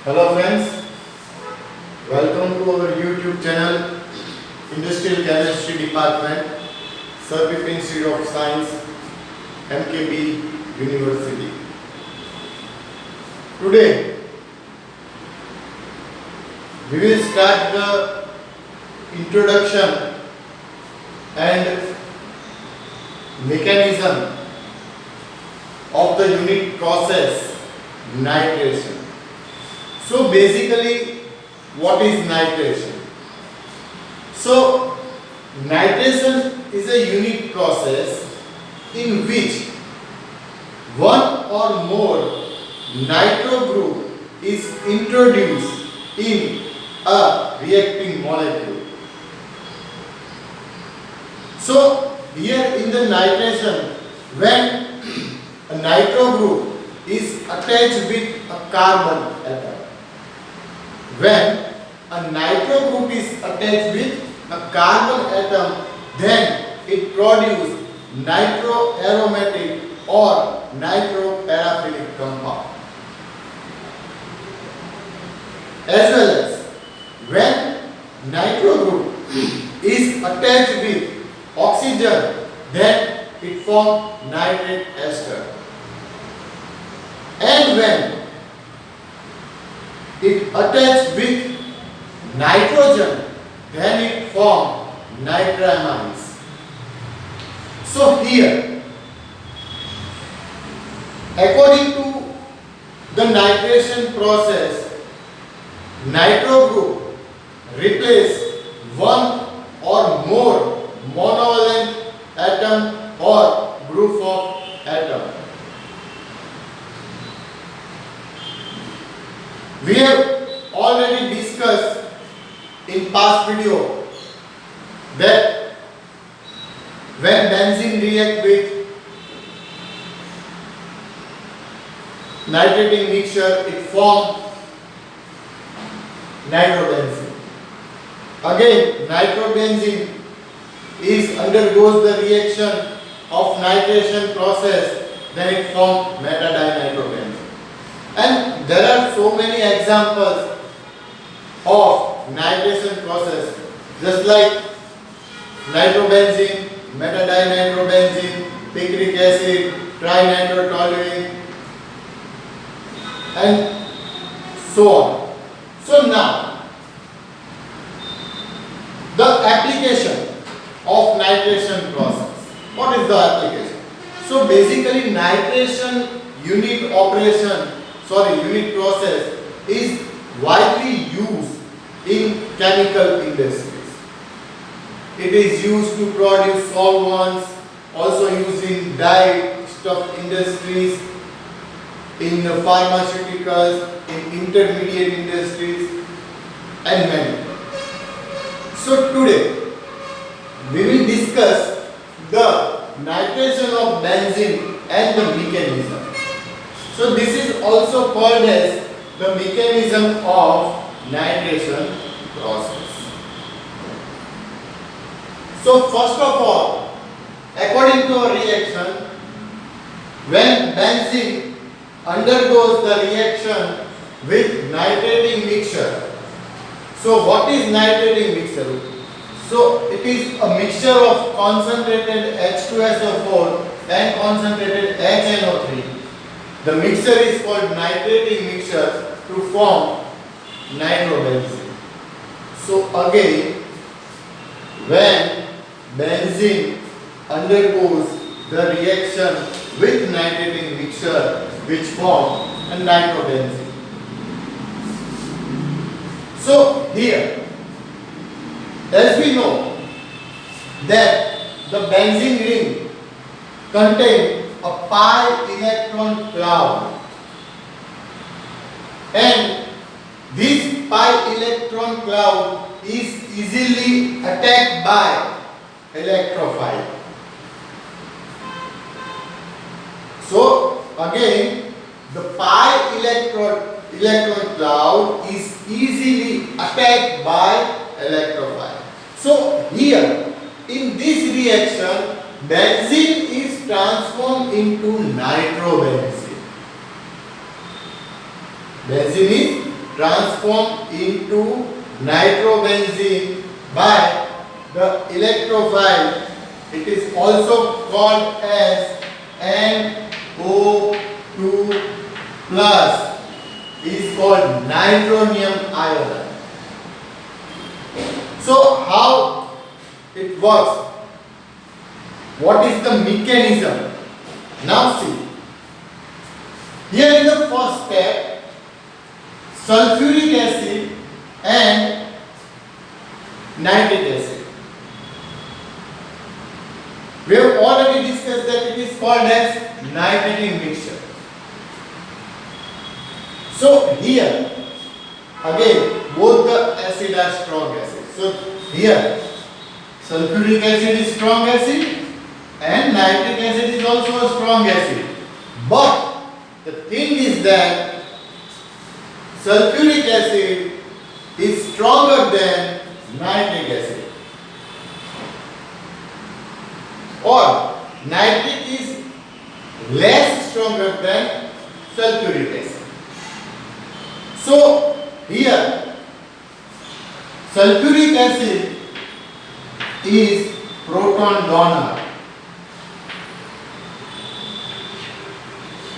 Hello friends, welcome to our YouTube channel Industrial Chemistry Department, Sir Bipin Institute of Science, MKB University. Today we will start the introduction and mechanism of the unit process nitration. So basically, what is nitration? So nitration is a unit process in which one or more nitro group is introduced in a reacting molecule. So here in the nitration, when a nitro group is attached with a carbon atom, when a nitro group is attached with a carbon atom, then it produces nitroaromatic or nitroparaphilic compound. As well as when nitro group is attached with oxygen, then it forms nitrate ester. And when it attaches with nitrogen, then it forms nitramines. So here, according to the nitration process, nitro group replace one or more monovalent atom or group of atom. We have already discussed in past video that when benzene react with nitrating mixture, it forms nitrobenzene. Again, nitrobenzene undergoes the reaction of nitration process, then it forms metadinitrobenzene. And there are so many examples of nitration process, just like nitrobenzene, metadinitrobenzene, picric acid, trinitrotoluene, and so on. So now, the application of nitration process. What is the application? So basically, nitration unit process is widely used in chemical industries. It is used to produce solvents, also used in dye stuff industries, in pharmaceuticals, in intermediate industries, and many. So today we will discuss the nitration of benzene and the mechanism. So this is also called as the mechanism of nitration process. So first of all, according to a reaction, when benzene undergoes the reaction with nitrating mixture. So what is nitrating mixture? So it is a mixture of concentrated H2SO4 and concentrated HNO3. The mixture is called nitrating mixture to form nitrobenzene. So again, when benzene undergoes the reaction with nitrating mixture which form a nitrobenzene. So here, as we know that the benzene ring contains a pi electron cloud, and this pi electron cloud is easily attacked by electrophile. So again, the pi electron cloud is easily attacked by electrophile. So here in this reaction, benzene is transformed into nitrobenzene. Benzene is transformed into nitrobenzene by the electrophile. It is also called as NO2 plus, is called nitronium iodide. So how it works? What is the mechanism? Now see. Here in the first step, sulfuric acid and nitric acid. We have already discussed that it is called as nitrogen mixture. So here again both the acid are strong acid. So here sulfuric acid is strong acid and nitric acid is also a strong acid. But the thing is that sulfuric acid is stronger than nitric acid, or nitric is less stronger than sulfuric acid. So here sulfuric acid is proton donor.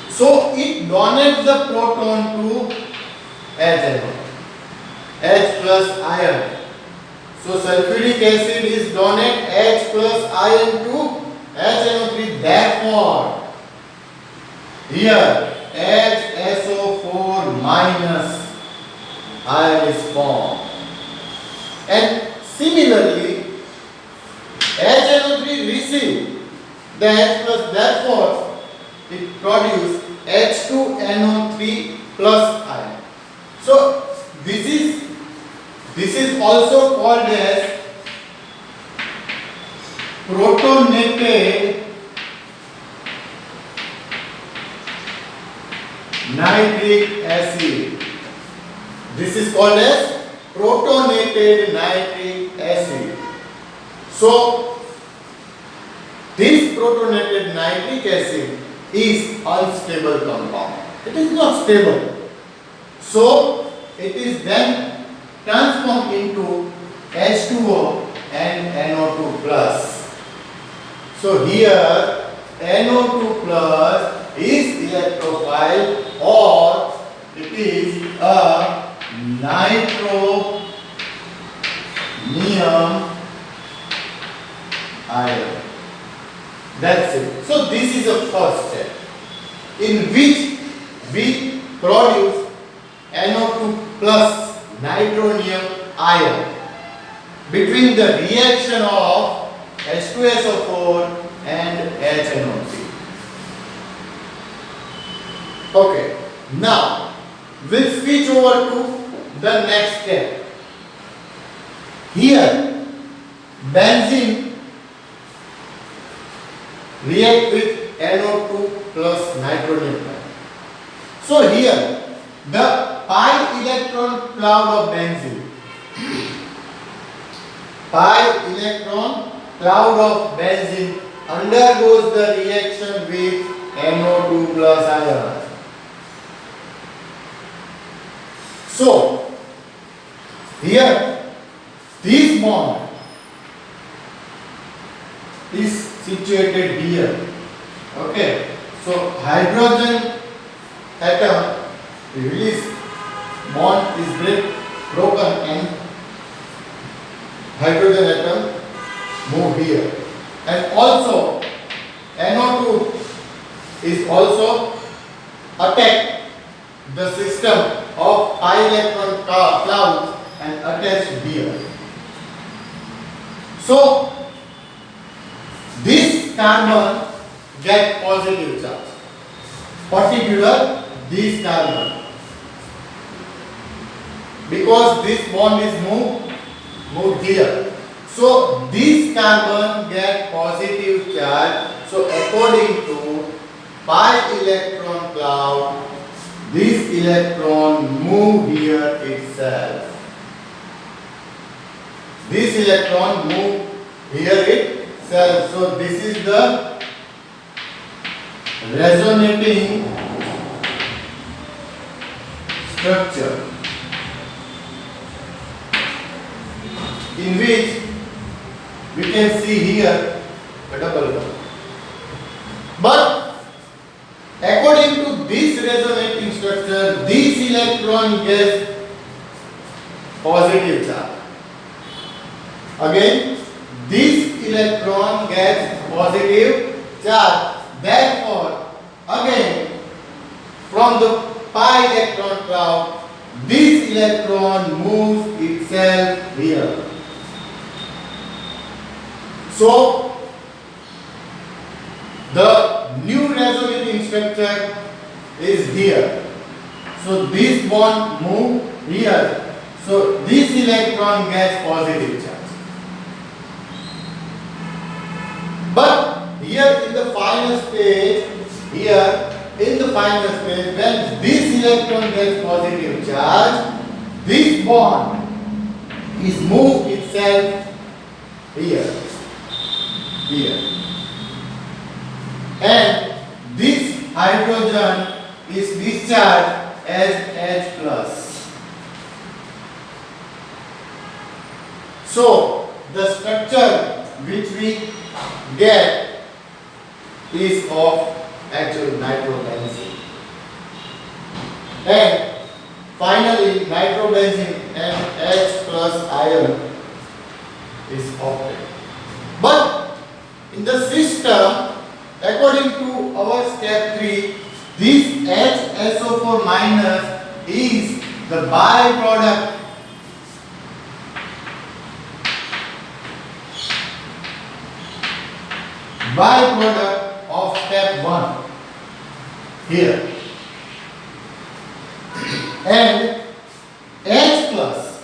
So it donates the proton to HNO, H plus ion. So sulfuric acid is donate H plus ion to HNO3. Therefore, here HSO4 minus ion is formed. And similarly, HNO3 receive the H plus, therefore it produces H2NO3 plus ion. So this is also called as protonated nitric acid. This is called as protonated nitric acid. So this protonated nitric acid is unstable compound. It is not stable. So it is then transformed into H2O and NO2 plus. So here NO2 plus is electrophile, or it is a nitronium ion. That's it. So this is the first step in which we produce NO2 plus nitronium ion between the reaction of H2SO4 and HNO3. Okay, now we'll switch over to the next step. Here benzene react with NO2 plus nitronium ion. So here the pi electron cloud of benzene, undergoes the reaction with NO2 plus ion. So here this bond is situated here. Okay, so hydrogen atom release bond is broken and hydrogen atom move here, and also NO2 is also attack the system of pi electron cloud and attached here. So this carbon get positive charge, particular this carbon, because this bond is moved here. So this carbon get positive charge. So according to pi electron cloud, this electron move here itself. This electron move here itself. So this is the resonating structure. in which we can see here a double bond. But according to this resonating structure, this electron gets positive charge. Again, this electron gets positive charge. Therefore, again, from the pi electron cloud, this electron moves itself here. So, the new resonating structure is here. So, this bond moves here. So, this electron gets positive charge. But here in the final stage, when this electron gets positive charge, this bond is moved itself here. And this hydrogen is discharged as H plus. So the structure which we get is of actual nitrobenzene. And finally nitrobenzene and H plus ion is obtained. But in the system, according to our step 3, this HSO4 minus is the byproduct of step 1 here. And H plus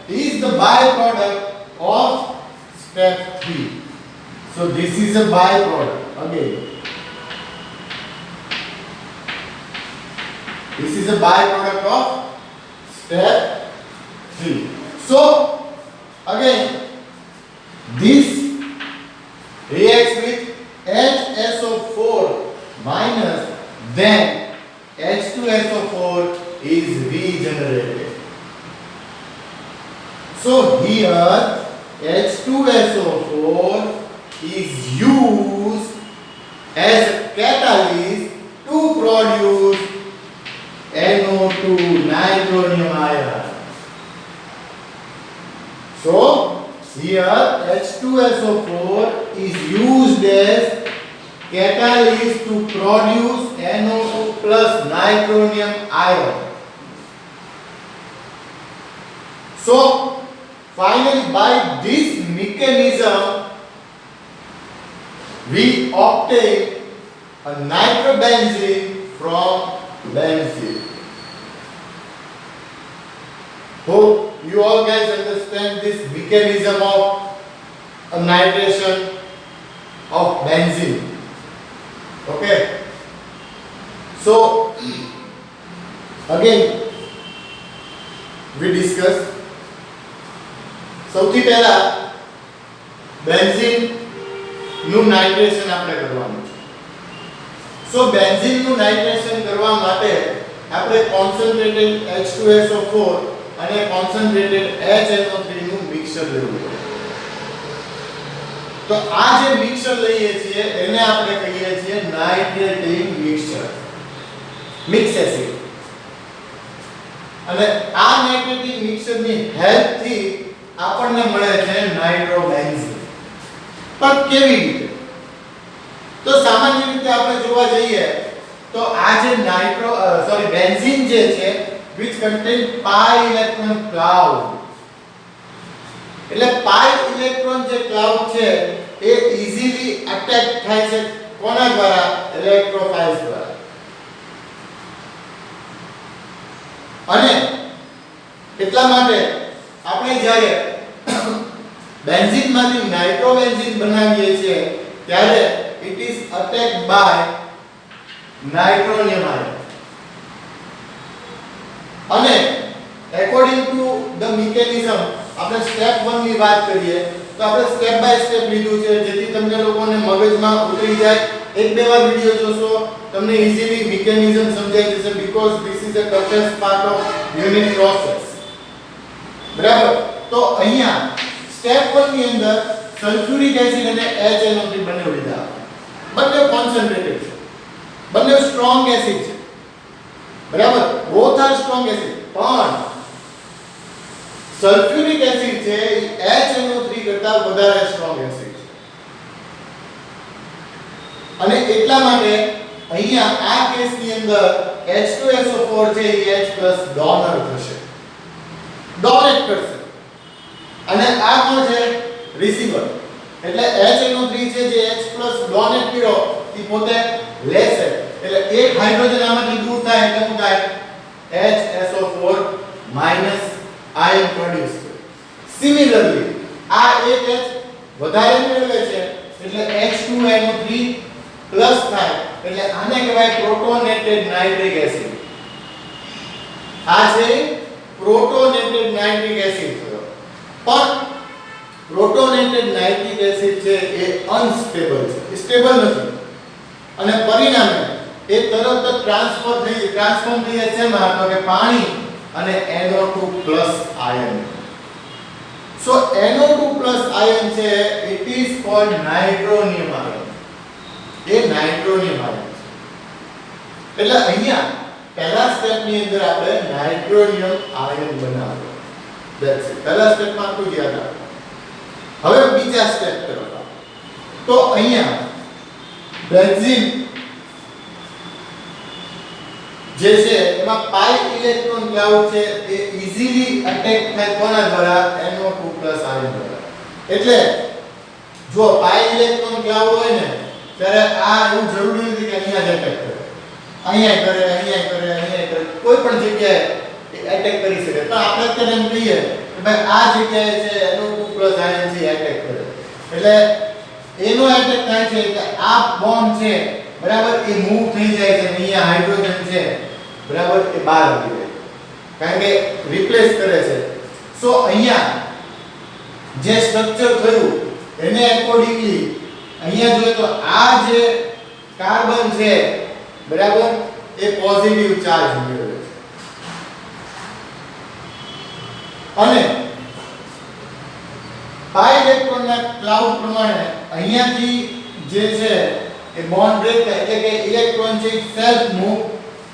is the byproduct of step 3. So this is a byproduct again. This is a byproduct of step 3. So again, this reacts with HSO4 minus, then H2SO4 is regenerated. So here H2SO4 is used as a catalyst to produce NO2 nitronium ion. So here H2SO4 is used as catalyst to produce NO2 plus nitronium ion. So finally, by this mechanism, we obtain a nitrobenzene from benzene. Hope you all guys understand this mechanism of a nitration of benzene. Okay. So again we discuss. સૌથી પહેલા benzene નું nitration આપણે કરવાનું છે. સો benzene નું nitration કરવા માટે આપણે કોન્સન્ટ્રેટેડ H2SO4 અને કોન્સન્ટ્રેટેડ HNO3 નું મિક્સચર લેવું પડે. તો આ જે મિક્સચર લઈએ છીએ એને આપણે કહીએ છીએ નાઇટ્રેટિંગ મિક્સચર, મિક્સ એસિડ. અને આ નાઇટ્રેટિંગ મિક્સચરની હેલ્પથી આપણને મળે છે નાઇટ્રોબેન્ઝીન. પણ કેવી રીતે? તો સામાન્ય રીતે આપણે જોવા જઈએ તો આ જે બેન્ઝીન જે છે which contain pi electron cloud, એટલે pi electron જે cloud છે એ easily attack થાય છે કોના દ્વારા? ઇલેક્ટ્રોફાઇલ્સ દ્વારા. અને એટલા માટે આપણે જ્યારે બેન્ઝીન માંથી નાઇટ્રોબેન્ઝીન બનાવીએ છીએ ત્યારે it is attacked by nitronium ion. અને according to the mechanism, આપણે સ્ટેપ 1 ની વાત કરીએ તો આપણે સ્ટેપ બાય સ્ટેપ લીધું છે જેથી તમને લોકોને મગજમાં ઉતરી જાય એક બે વાર વિડિયો જોશો તમને ઈઝીલી મિકેનિઝમ સમજાઈ જશે because this is a toughest part of unit process. બરાબર. તો અહીંયા સ્ટેપ 1 ની અંદર સલ્ફ્યુરિક એસિડ અને HNO3 બંને લીધા. બંને કોન્સન્ટ્રેટેડ છે. બંને સ્ટ્રોંગ એસિડ છે. બરાબર. Both are strong acid. પણ સલ્ફ્યુરિક એસિડ છે એ HNO3 કરતા વધારે સ્ટ્રોંગ એસિડ છે. અને એટલા માટે અહીંયા આ કેસની અંદર H2SO4 છે એ H+ ડોનર થશે. ડોનેટ કરશે. અને આ કોણ છે? રિસીવર. એટલે HNO3 છે જે H+ ડોનેટ કર્યો એ પોતે લેશે. એટલે એક હાઇડ્રોજન આમાંથી દૂર થાય એટલે શું થાય? HSO4- આયન પ્રોડ્યુસ કરે. સિમિલરલી આ એક H વધારે મેળવે છે એટલે H2NO3 પ્લસ થાય એટલે આને કહેવાય પ્રોટોનેટેડ નાઇટ્રિક એસિડ. આ છે પ્રોટોનેટેડ નાઇટ્રિક એસિડ થયો. પણ પ્રોટોનેટેડ નાઇટ્રિક એસિડ છે એ અનસ્ટેબલ છે, સ્ટેબલ નથી. અને પરિણામે એ તરત જ ટ્રાન્સફોર્મ થઈ જાય છે એમાં તો કે પાણી અને NO2+ ion. So NO2+ ion છે it is called nitronium ion. એ નાઇટ્રોનિયમ આયન છે. એટલે અહીંયા પહેલા સ્ટેપ ની અંદર આપણે નાઇટ્રોનિયમ આયન બનાવ્યો. That's it. પહેલા સ્ટેપ માં આટલું જ યાદ રાખો. હવે બીજા સ્ટેપ તરફ આવો. તો અહીંયા બેન્ઝીન જે છે એમાં પાઈ ઇલેક્ટ્રોન ક્લાઉડ છે એ ઈઝીલી અટેક થાય કોના દ્વારા? NO2+ આયન દ્વારા. એટલે જો પાઈ ઇલેક્ટ્રોન ક્લાઉડ હોય ને ત્યારે આ એવું જરૂરી નથી કે અહીંયા જ અટેક કરે. અહીંયા કરે, અહીંયા કરે, અહીંયા કરે, કોઈ પણ જગ્યાએ એટેક કરી શકે. તો આપણે અત્યારે એમ કહીએ કે ભાઈ આ જગ્યાએ છે NO2+ આયન છે એટેક કરે. એટલે એનો એટેક થાય છે કે આ બોન્ડ છે બરાબર એ મૂવ થઈ જાય છે. અહીંયા હાઇડ્રોજન છે બરાબર એ બહાર આવી જાય કારણ કે રિપ્લેસ કરે છે. સો અહીંયા જે સ્ટ્રક્ચર થયું એને એકોર્ડિંગલી અહીંયા જોઈએ તો આ જે કાર્બન છે બરાબર એ પોઝિટિવ ચાર્જ મેળવે છે. અને પાઈ ઇલેક્ટ્રોનના ક્લાઉડ પ્રમાણે અહીંયાથી જે છે એ બોન્ડ બ્રેક થાય એટલે કે ઇલેક્ટ્રોન છે સેલ્ફ મૂવ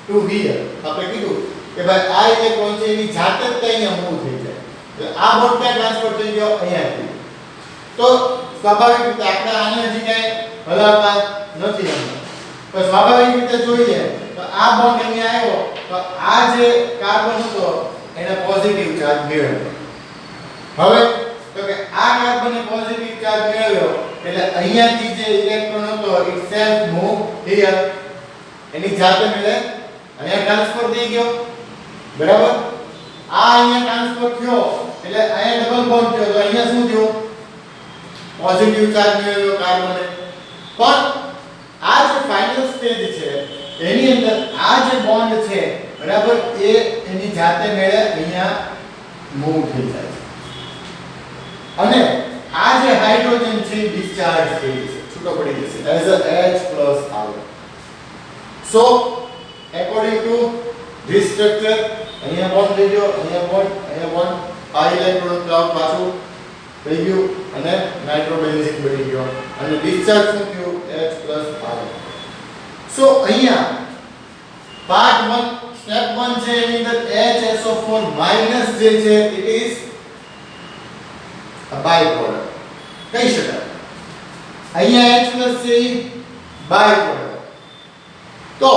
ટુ હિયર. આપણે કીધું કે ભાઈ આ ઇલેક્ટ્રોન છે એની જાતે જ અહીંયા મૂવ થઈ જાય. એટલે આ બોન્ડ ક્યાં ટ્રાન્સફર થઈ ગયો? અહીંયાથી. તો સ્વાભાવિક રીતે આપણે આને હજી ક્યાંય હલાવતા નથી એમાં. તો સ્વાભાવિક રીતે જોઈએ તો આ બોન્ડ અહીંયા આવ્યો તો આ જે કાર્બન હતો એને પોઝિટિવ ચાર્જ મેળવ્યો. હવે તો કે આ કાર્બને પોઝિટિવ ચાર્જ મેળવ્યો એટલે અહીંયાથી જે ઇલેક્ટ્રોન હતો ઇટ સેલ્ફ મૂવ હિયર એની જાતે મેળે અહીંયા ટ્રાન્સફર થઈ ગયો બરાબર. આ અહીંયા ટ્રાન્સફર થયો એટલે અહીંયા ડબલ બોન્ડ થયો તો અહીંયા શું થયું? પોઝિટિવ ચાર્જ મેળવ્યો કાર્બને. પણ આ જે ફાઇનલ સ્ટેજ છે એની અંદર આ જે બોન્ડ છે બરાબર એ એની જાતે મેળે અહીંયા મૂવ થઈ જાય છે. અને આ જે હાઇડ્રોજન છે ડિસ્ચાર્જ થઈ જશે, છૂટો પડી જશે as a H+ ion. So according to this structure અહીંયા બોન્ડ થઈ ગયો, અહીંયા બોન્ડ આ ઇલેક્ટ્રોન ક્લાઉડ પાછું થઈ ગયું અને નાઇટ્રોબેન્ઝીન બની ગયો અને ડિસ્ચાર્જ શું થયું? H+ ion. સો અહીંયા પાર્ટ 1 સ્ટેપ 1 છે એની અંદર HSO4- જે છે it is a byproduct કહી શકાય. અહીંયા H+ છે એ byproduct. તો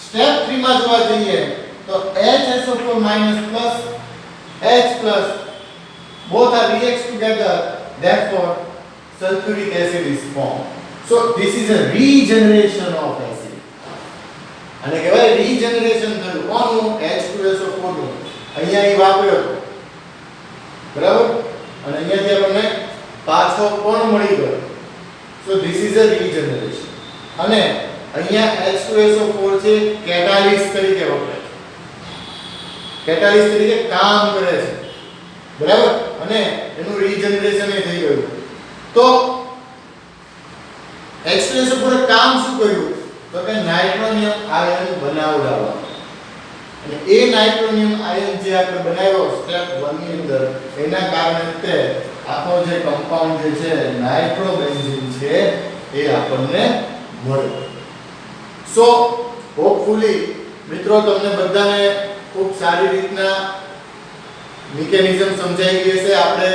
સ્ટેપ 3 માં જોવા જઈએ તો HSO4- H+ both are reacts together, therefore sulfuric acid is formed. So this is a regeneration of acid. અને કહેવાય રીજનરેશન થયું કોનું? H2SO4 નું. અહીંયા એ વાપર્યો હતો બરાબર અને અહીંયાથી આપણને પાછો કોણ મળી ગયો. So this is a regeneration. અને અહીંયા H2SO4 છે કેટાલિસ્ટ તરીકે વપરાય છે. કેટાલિસ્ટ તરીકે કામ કરે છે બરાબર અને એનું રીજનરેશન એ થઈ ગયું. તો એક્સપ્રેસ ઉપર કામ શું કર્યું તો કે નાઇટ્રોનિયમ આયન બનાવડાવવા અને એ નાઇટ્રોનિયમ આયન જે આપણે બનાવ્યો સ્ટેપ 1 ની અંદર એના કારણે તે આખો જે કમ્પાઉન્ડ જે છે નાઇટ્રોબેન્ઝીન છે એ આપણને મળ્યો. સો હોપફુલી મિત્રો તમને બધાને ખૂબ સારી રીતના મિકેનિઝમ સમજાઈ ગઈ હશે. આપણે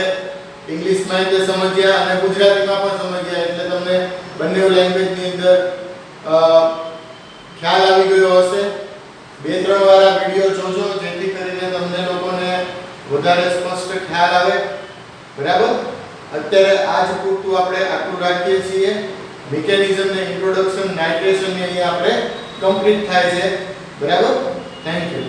ઇંગ્લિશમાં તે સમજ્યા અને ગુજરાતીમાં પણ સમજ્યા એટલે તમને બંને લેંગ્વેજની અંદર ખ્યાલ આવી ગયો હશે. 2-3 વાર આ વિડિયો જોજો જેથી કરીને તમને લોકોને વધારે સ્પષ્ટ ખ્યાલ આવે. બરાબર. અત્યારે આજ પૂરતું આપણે આટલું રાખીએ છીએ. મિકેનિઝમ ને ઇન્ટ્રોડક્શન નાઇટ્રેશન ને અહીંયા આપણે કમ્પ્લીટ થાય છે. બરાબર. Thank you.